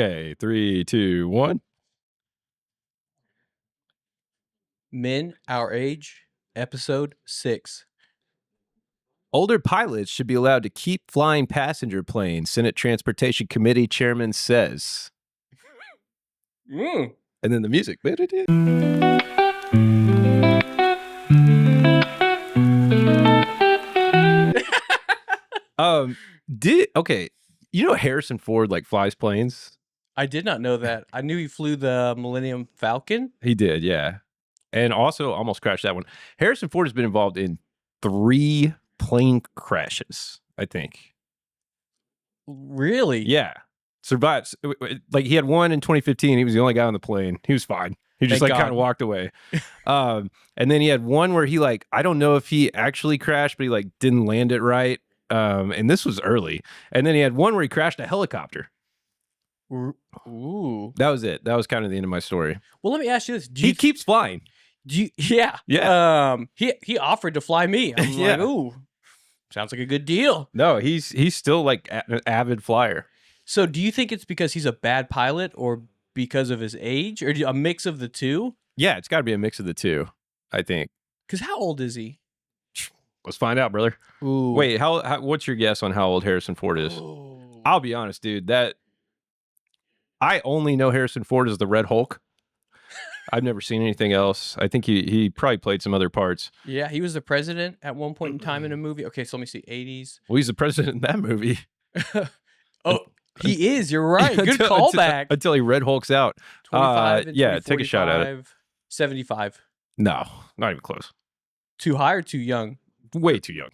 Okay, 3, 2, 1. Men Our Age, Episode 6. Older pilots should be allowed to keep flying passenger planes, Senate Transportation Committee Chairman says. And then the music. Okay, you know Harrison Ford like flies planes? I did not know that. I knew he flew the Millennium Falcon. He did, yeah. And also almost crashed that one. Harrison Ford has been involved in 3 plane crashes, I think. Really? Yeah. Survived. Like he had one in 2015. He was the only guy on the plane. He was fine. He just Thank kind of God. walked away. And then he had one where he I don't know if he actually crashed, but he didn't land it right. And this was early. And then he had one where he crashed a helicopter. Ooh. That was it. That was kind of the end of my story. Well, let me ask you this. He keeps flying. Yeah. He offered to fly me. I'm Yeah. like, ooh, sounds like a good deal. No, he's still an avid flyer. So do you think it's because he's a bad pilot or because of his age or a mix of the two? Yeah, it's got to be a mix of the two, I think. Because how old is he? Let's find out, brother. Ooh. Wait, what's your guess on how old Harrison Ford is? Ooh. I'll be honest, dude. I only know Harrison Ford as the Red Hulk. I've never seen anything else. I think he probably played some other parts. Yeah, he was the president at one point in time in a movie. Okay, so let me see, 80s. Well, he's the president in that movie. Oh, he is. You're right. Good callback. Until he Red Hulks out. 25 and yeah, take a shot at it. 75. No, not even close. Too high or too young? Way too young.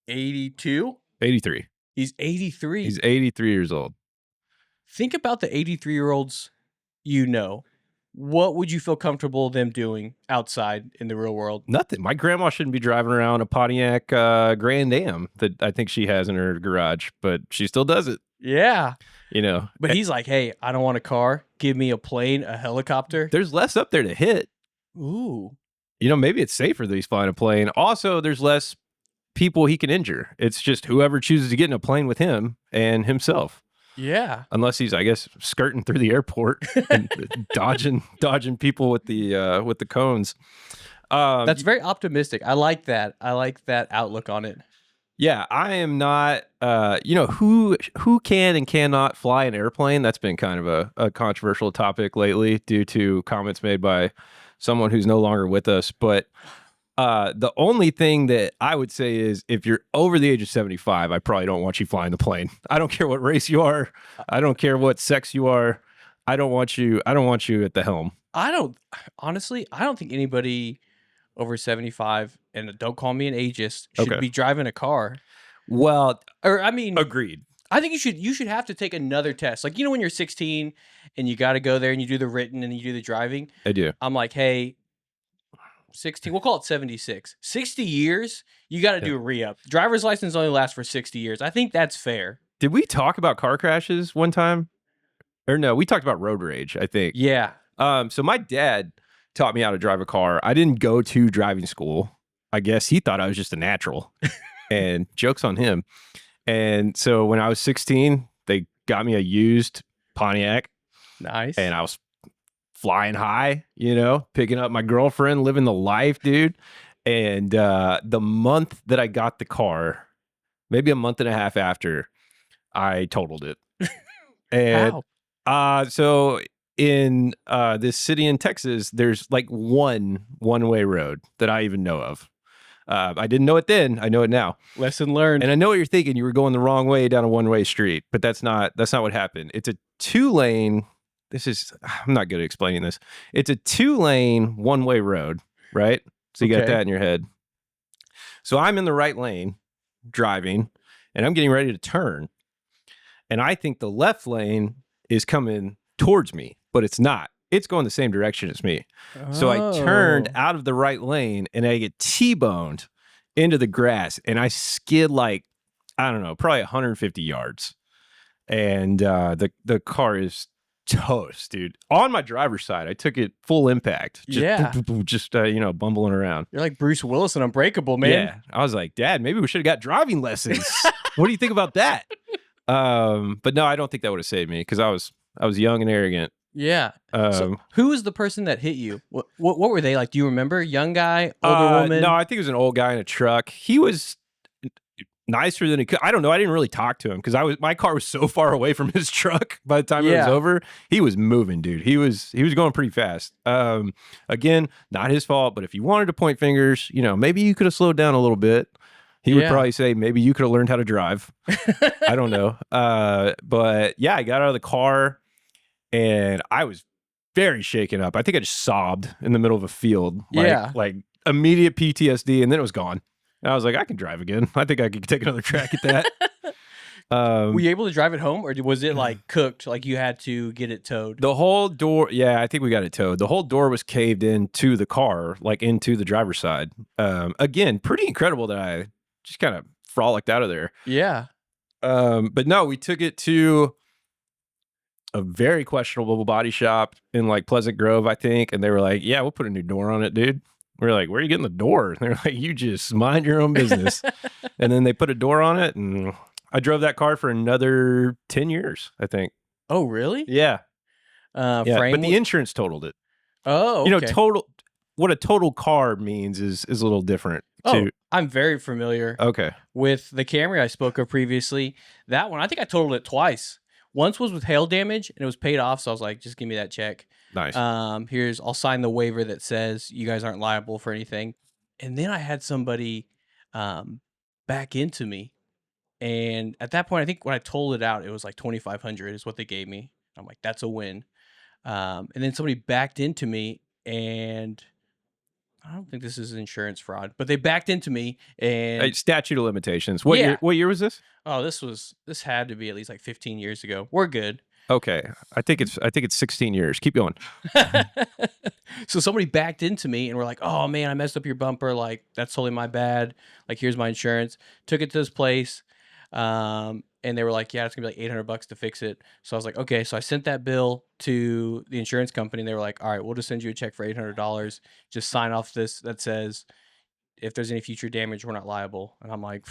82? 83. He's 83. He's 83 years old. Think about the 83-year-olds you know. What would you feel comfortable them doing outside in the real world? Nothing. My grandma shouldn't be driving around a Pontiac Grand Am that I think she has in her garage, but she still does it. Yeah. You know. But he's like, hey, I don't want a car. Give me a plane, a helicopter. There's less up there to hit. Ooh. You know, maybe it's safer that he's flying a plane. Also, there's less people he can injure. It's just whoever chooses to get in a plane with him and himself. Yeah. Unless he's, I guess, skirting through the airport and dodging people with the cones. That's very optimistic. I like that. I like that outlook on it. Yeah, I am not. Who can and cannot fly an airplane? That's been kind of a controversial topic lately due to comments made by someone who's no longer with us. But the only thing that I would say is if you're over the age of 75, I probably don't want you flying the plane. I don't care what race you are. I don't care what sex you are. I don't want you at the helm. I don't think anybody over 75, and don't call me an ageist, should be driving a car. Well, or I mean, agreed. I think you should have to take another test. Like, when you're 16 and you got to go there and you do the written and you do the driving. I do. I'm like, hey, 16, we'll call it 76. 60 years, you got to do a re-up. Driver's license only lasts for 60 years. I think that's fair. Did we talk about car crashes one time? Or no, we talked about road rage, I think. Yeah. So my dad taught me how to drive a car. I didn't go to driving school. I guess he thought I was just a natural. And joke's on him. And so when I was 16, they got me a used Pontiac. Nice. And I was flying high, picking up my girlfriend, living the life, dude. And the month that I got the car, maybe a month and a half after, I totaled it. And so in this city in Texas, there's like one-way road that I even know of. I didn't know it then. I know it now. Lesson learned. And I know what you're thinking. You were going the wrong way down a one-way street, but that's not what happened. It's a 2-lane. I'm not good at explaining this. It's a 2-lane one-way road, right? So you got that in your head. So I'm in the right lane driving, and I'm getting ready to turn. And I think the left lane is coming towards me, but it's not. It's going the same direction as me. Oh. So I turned out of the right lane and I get T-boned into the grass and I skid I don't know, probably 150 yards. And the car is toast, dude. On my driver's side, I took it full impact. Just bumbling around. You're like Bruce Willis in Unbreakable, man. Yeah. I was like, Dad, maybe we should have got driving lessons. What do you think about that? But no, I don't think that would have saved me because I was young and arrogant. Yeah. So who was the person that hit you? What were they like? Do you remember? Young guy, older woman? No, I think it was an old guy in a truck. He was nicer than he could. I don't know. I didn't really talk to him because my car was so far away from his truck by the time it was over. He was moving, dude. He was going pretty fast. Again, not his fault, but if you wanted to point fingers, maybe you could have slowed down a little bit. He would probably say maybe you could have learned how to drive. I don't know. But yeah, I got out of the car and I was very shaken up. I think I just sobbed in the middle of a field. Like immediate PTSD, and then it was gone. And I was like, I can drive again. I think I could take another crack at that. Were you able to drive it home, or was it like cooked? Like you had to get it towed? The whole door, yeah, I think we got it towed. The whole door was caved into the car, like into the driver's side. Again, pretty incredible that I just kind of frolicked out of there. Yeah. But no, we took it to a very questionable body shop in like Pleasant Grove, I think. And they were like, yeah, we'll put a new door on it, dude. We were like, where are you getting the door? And they're like, you just mind your own business. And then they put a door on it, and I drove that car for another 10 years, I think. Oh, really? Yeah. Yeah, but the insurance totaled it. Oh, okay. What a total car means is a little different. Oh, I'm very familiar. Okay. With the Camry I spoke of previously. That one, I think I totaled it twice. Once was with hail damage, and it was paid off. So I was like, just give me that check. Nice. I'll sign the waiver that says you guys aren't liable for anything. And then I had somebody back into me. And at that point, I think when I told it out, it was like $2,500 is what they gave me. I'm like, that's a win. And then somebody backed into me, and I don't think this is insurance fraud, but they backed into me and statute of limitations. What year was this? Oh, this had to be at least like 15 years ago. We're good. Okay. I think it's 16 years. Keep going. So somebody backed into me and we're like, oh man, I messed up your bumper. Like, that's totally my bad. Like, here's my insurance. Took it to this place. And they were like, yeah, it's gonna be like $800 to fix it. So I was like, okay. So I sent that bill to the insurance company, and they were like, all right, we'll just send you a check for $800. Just sign off this that says if there's any future damage, we're not liable. And I'm like,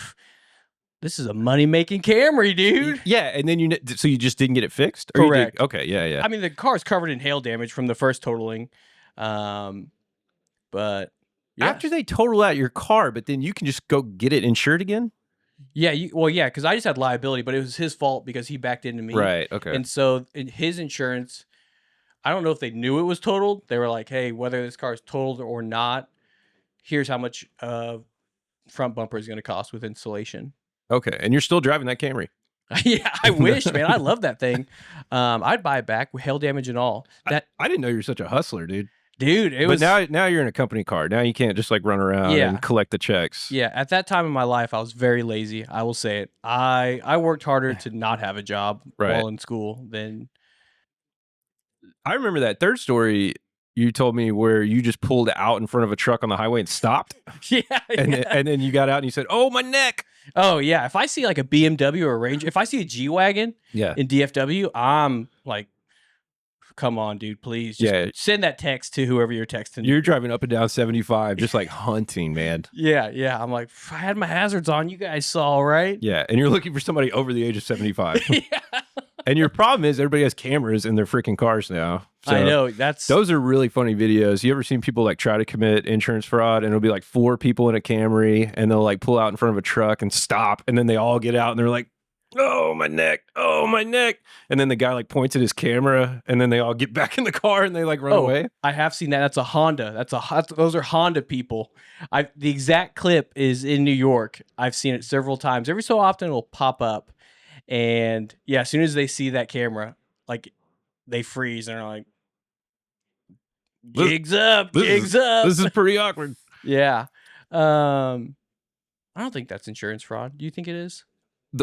this is a money-making Camry, dude. Yeah, and then you just didn't get it fixed? Or correct. Okay, yeah. I mean, the car's covered in hail damage from the first totaling. But yeah. After they total out your car, but then you can just go get it insured again? Yeah, because I just had liability, but it was his fault because he backed into me. Right, okay. And so his insurance, I don't know if they knew it was totaled. They were like, hey, whether this car is totaled or not, here's how much front bumper is going to cost with installation. Okay, and you're still driving that Camry? Yeah, I wish, man. I love that thing. I'd buy it back with hail damage and all. I didn't know you were such a hustler, dude. Dude, But now you're in a company car. Now you can't just like run around and collect the checks. Yeah, at that time in my life, I was very lazy. I will say it. I worked harder to not have a job while in school than. I remember that third story you told me where you just pulled out in front of a truck on the highway and stopped. Yeah, and then you got out and you said, "Oh, my neck." Oh yeah, if I see like a BMW or a Ranger, if I see a G-Wagon in DFW, I'm like, come on, dude, please just send that text to whoever you're texting. You're driving up and down 75 just like hunting, man. Yeah. I'm like, I had my hazards on. You guys saw, right? Yeah, and you're looking for somebody over the age of 75. Yeah. And your problem is everybody has cameras in their freaking cars now. So I know. Those are really funny videos. You ever seen people like try to commit insurance fraud, and it'll be like 4 people in a Camry, and they'll like pull out in front of a truck and stop, and then they all get out and they're like, "Oh, my neck. Oh, my neck." And then the guy like points at his camera, and then they all get back in the car and they like run away. I have seen that. That's a Honda. Those are Honda people. The exact clip is in New York. I've seen it several times. Every so often it'll pop up. And yeah, as soon as they see that camera, like they freeze and are like, "Jigs up. This is pretty awkward." Yeah. I don't think that's insurance fraud. Do you think it is?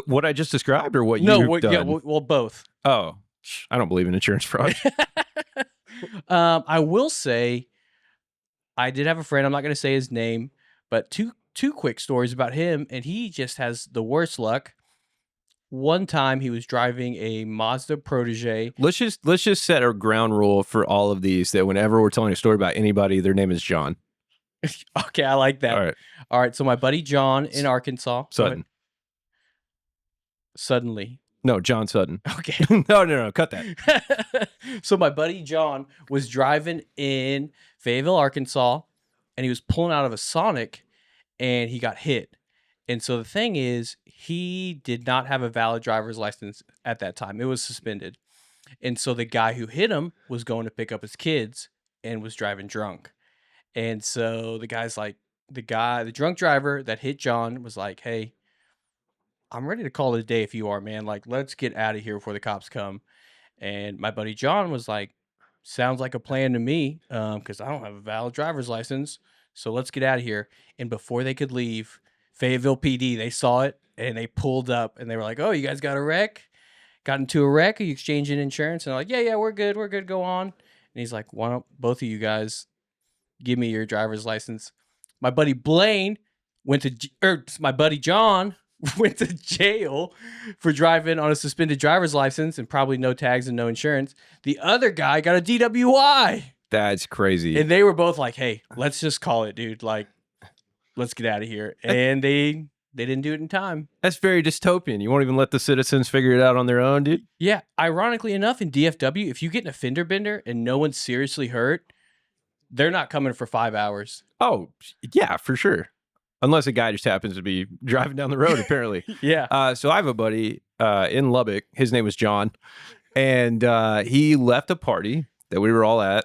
What I just described, or what you've done? Yeah, well, both. Oh, I don't believe in insurance fraud. I will say, I did have a friend. I'm not going to say his name, but two quick stories about him, and he just has the worst luck. One time he was driving a Mazda Protege. Let's just set a ground rule for all of these that whenever we're telling a story about anybody, their name is John. Okay, I like that. All right. So my buddy John in Arkansas. Suddenly. No, John Sutton. Okay. No. Cut that. So my buddy John was driving in Fayetteville, Arkansas, and he was pulling out of a Sonic, and he got hit. And so the thing is, he did not have a valid driver's license at that time. It was suspended. And so the guy who hit him was going to pick up his kids and was driving drunk. And so the guy's like, the drunk driver that hit John was like, "Hey, I'm ready to call it a day if you are, man. Like, let's get out of here before the cops come." And my buddy John was like, "Sounds like a plan to me, because I don't have a valid driver's license. So let's get out of here." And before they could leave, Fayetteville PD, they saw it and they pulled up and they were like, "Oh, you guys got a wreck? Got into a wreck? Are you exchanging insurance?" And they're like, "Yeah, we're good. We're good. Go on." And he's like, "Why don't both of you guys give me your driver's license?" My buddy Blaine my buddy John went to jail for driving on a suspended driver's license and probably no tags and no insurance. The other guy got a DWI. That's crazy. And they were both like, "Hey, let's just call it, dude. Like, let's get out of here." And they didn't do it in time. That's very dystopian. You won't even let the citizens figure it out on their own, dude. Yeah. Ironically enough, in DFW, if you get in a fender bender and no one's seriously hurt, they're not coming for 5 hours. Oh, yeah, for sure. Unless a guy just happens to be driving down the road, apparently. Yeah. So I have a buddy in Lubbock. His name was John. And he left a party that we were all at.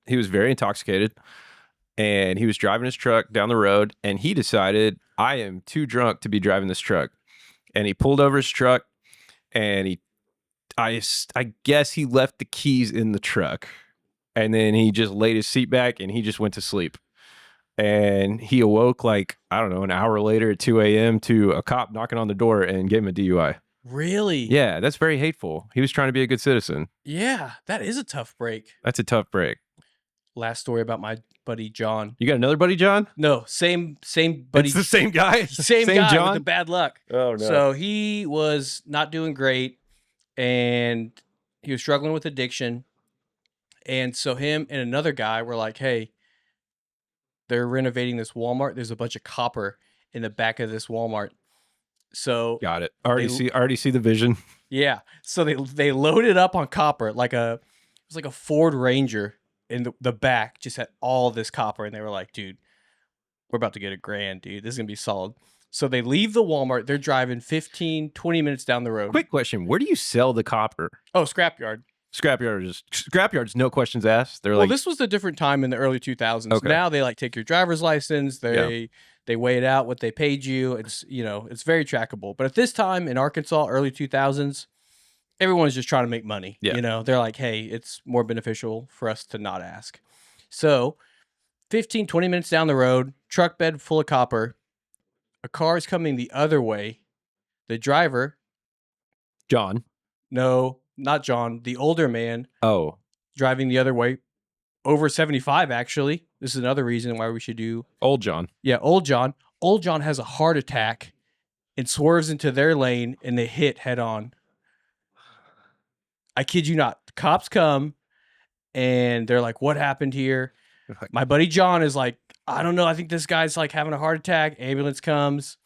He was very intoxicated. And he was driving his truck down the road. And he decided, I am too drunk to be driving this truck. And he pulled over his truck. And I guess he left the keys in the truck. And then he just laid his seat back and he just went to sleep. And he awoke like, I don't know, an hour later at 2 a.m. to a cop knocking on the door and gave him a DUI. Really? Yeah, that's very hateful. He was trying to be a good citizen. Yeah, that is a tough break. That's a tough break. Last story about my buddy John. You got another buddy, John? No, same buddy. It's the same guy? Same guy John? with the bad luck. Oh, no. So he was not doing great, and he was struggling with addiction. And so him and another guy were like, "Hey, they're renovating this Walmart. There's a bunch of copper in the back of this Walmart." So got it. Already see the vision. yeah. So they loaded up on copper it was like a Ford Ranger in the back just had all this copper, and they were like, "Dude, we're about to get $1,000, dude. This is gonna be solid." So they leave the Walmart. They're driving 15, 20 minutes down the road. Quick question. Where do you sell the copper? Oh, scrapyard. Scrapyards, no questions asked. They're Well, like, this was a different time in the early 2000s. Okay. Now they like take your driver's license. They weigh it out what they paid you. It's it's very trackable. But at this time in Arkansas, early 2000s, everyone's just trying to make money. Yeah. They're like, "Hey, it's more beneficial for us to not ask." So 15, 20 minutes down the road, truck bed full of copper. A car is coming the other way. The driver, John. no, not John, the older man Oh, driving the other way, over 75 actually. This is another reason why we should do. old John. Yeah, old John. Old John has a heart attack and swerves into their lane and they hit head on. I kid you not. The cops come and they're like, "What happened here?" My buddy John is like, "I don't know. I think this guy's like having a heart attack." Ambulance comes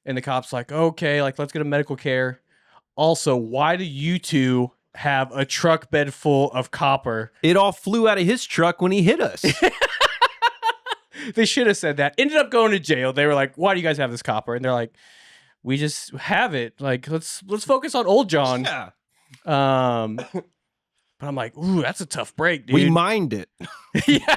and the cop's like, "Okay, like let's get a medical care." Also, why do you two have a truck bed full of copper? It all flew out of his truck when he hit us. They should have said that. Ended up going to jail. They were like, "Why do you guys have this copper?" And they're like, "We just have it. Like, let's focus on old John." Yeah. But I'm like, "Ooh, that's a tough break, dude." We mined it yeah.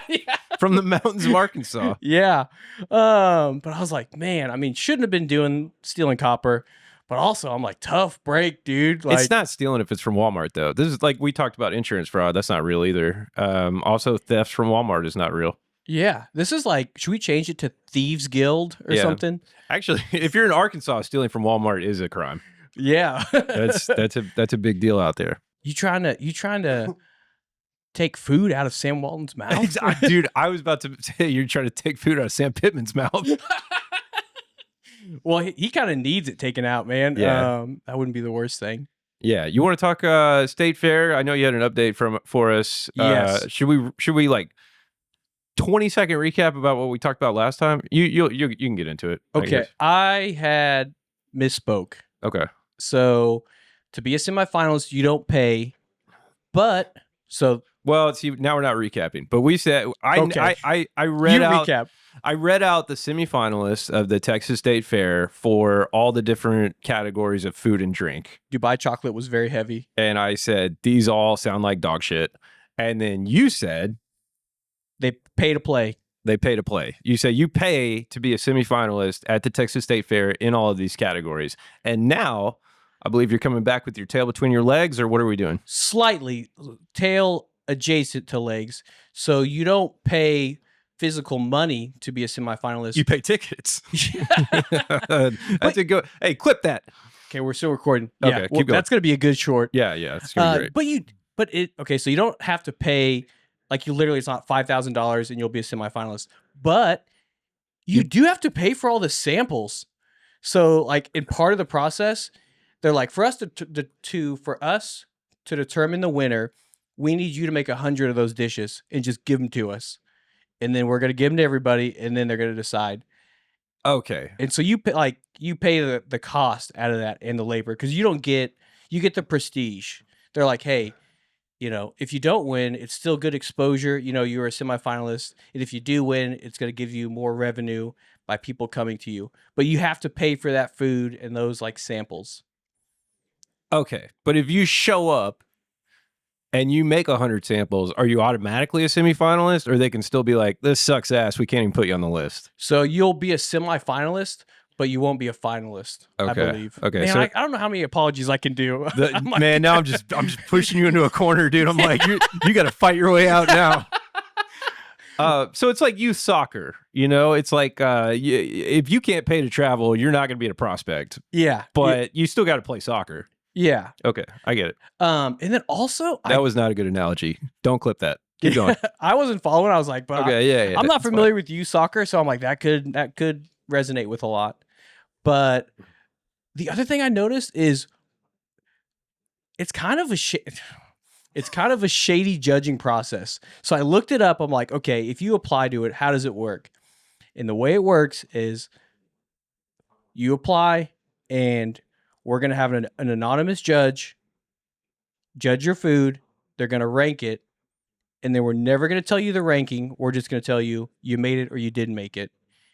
from the mountains of Arkansas. Yeah. But I was like, man, I mean, shouldn't have been stealing copper. But also, I'm like, tough break, dude. Like, It's not stealing if it's from Walmart, though. This is like we talked about insurance fraud. That's not real either. Also, theft from Walmart is not real. yeah, this is like, should we change it to Thieves Guild or Yeah. something? Actually, if you're in Arkansas, stealing from Walmart is a crime. Yeah. That's a big deal out there. You trying to take food out of Sam Walton's mouth? Dude, I was about to say you're trying to take food out of Sam Pittman's mouth. Well, he kind of needs it taken out, man. Yeah. That wouldn't be the worst thing. Yeah, you want to talk State Fair? I know you had an update for us. Yes. Should we like 20-second recap about what we talked about last time? You can get into it. I Okay. guess. I had misspoke. Okay. So to be a semifinalist, you don't pay. But so Well, see, now we're not recapping, but we said I read you out recap. I read out the semifinalists of the Texas State Fair for all the different categories of food and drink, Dubai chocolate was very heavy. and I said these all sound like dog shit. And then you said They pay to play. they pay to play. You say you pay to be a semifinalist at the Texas State Fair in all of these categories, and now I believe you're coming back with your tail between your legs, or what are we doing? Slightly tail adjacent to legs. So you don't pay physical money to be a semifinalist. You pay tickets. That's a good. Hey, clip that. Okay, we're still recording. Okay, Yeah, keep well, going. that's gonna be a good short. Yeah, it's gonna be great. So you don't have to pay, like, you literally, it's not $5,000 and you'll be a semifinalist, but you do have to pay for all the samples. So, like, in part of the process, they're like, for us to determine the winner, we need you to make 100 of those dishes and just give them to us, and then we're gonna give them to everybody, and then they're gonna decide. Okay. And so you pay the cost out of that and the labor, because you get the prestige. They're like, hey, if you don't win, it's still good exposure. You're a semifinalist, and if you do win, it's going to give you more revenue by people coming to you. But you have to pay for that food and those, like, samples. Okay, but if you show up and you make 100 samples, are you automatically a semifinalist, or they can still be like, this sucks ass, we can't even put you on the list? So you'll be a semifinalist, but you won't be a finalist. I Okay. believe. Okay, Man, so- I don't know how many apologies I can do. I'm like- Man, now I'm just pushing you into a corner, dude. I'm like, you got to fight your way out now. So it's like youth soccer, It's like if you can't pay to travel, you're not going to be a prospect, Yeah, but you still got to play soccer. yeah. Okay, I get it. And then also, That was not a good analogy. Don't clip that. Keep going. I wasn't following. I was like, but Okay, yeah. I'm not it's fine. familiar with youth soccer, so I'm like, that could resonate with a lot. But the other thing I noticed is it's kind of a shady judging process. So I looked it up. I'm like, okay, if you apply to it, how does it work? And the way it works is you apply, and we're going to have an anonymous judge your food. They're going to rank it. And then we're never going to tell you the ranking. We're just going to tell you made it or you didn't make it.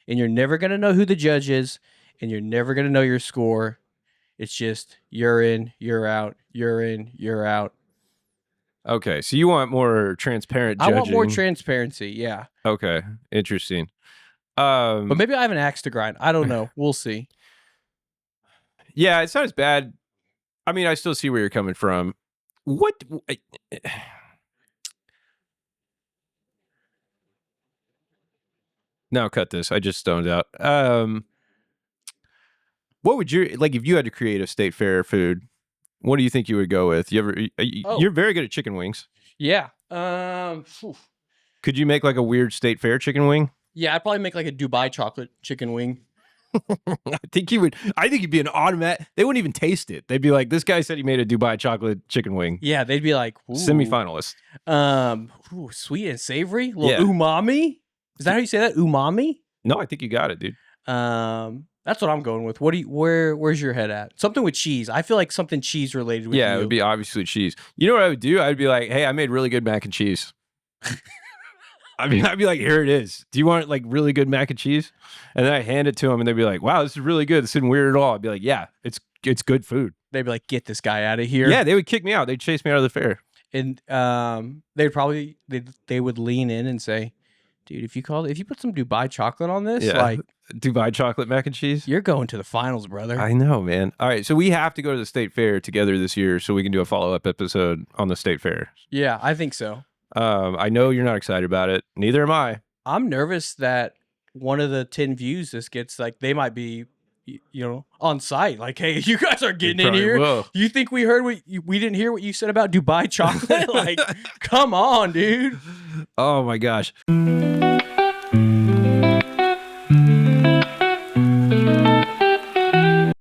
And you're never going to know who the judge is. And you're never going to know your score. It's just you're in, you're out, you're in, you're out. Okay, so you want more transparent judging. I want more transparency, yeah. Okay, interesting. But maybe I have an axe to grind. I don't know. We'll see. Yeah, it's not as bad. I mean, I still see where you're coming from. What? Now cut this. I just stoned out. What would you like if you had to create a state fair food? What do you think you would go with? You're very good at chicken wings. Yeah. Could you make like a weird state fair chicken wing? Yeah, I'd probably make like a Dubai chocolate chicken wing. I think you would. I think you'd be an automatic. They wouldn't even taste it. They'd be like, "This guy said he made a Dubai chocolate chicken wing." Yeah, they'd be like, ooh. Semifinalist. Sweet and savory, little Yeah. umami. Is that how you say that? Umami. No, I think you got it, dude. That's what I'm going with. Where's your head at? Something with cheese. I feel like something cheese related with Yeah, you. it would be obviously cheese. You know what I would do? I'd be like, "Hey, I made really good mac and cheese." I mean, I'd be like, "Here it is. Do you want like really good mac and cheese?" And then I hand it to them, and they'd be like, "Wow, this is really good. This isn't weird at all." I'd be like, "Yeah, it's good food." They'd be like, get this guy out of here. Yeah, they would kick me out. They'd chase me out of the fair. And they would lean in and say, dude, if you put some Dubai chocolate on this, Yeah. like, Dubai chocolate mac and cheese. you're going to the finals, brother. I know, man. All right, so we have to go to the state fair together this year so we can do a follow-up episode on the state fair. Yeah, I think so. I know you're not excited about it. Neither am I. I'm nervous that one of the 10 views this gets, like, they might be, on site. Like, hey, you guys are getting in Probably here. will. You think we didn't hear what you said about Dubai chocolate? Like, come on, dude. Oh my gosh.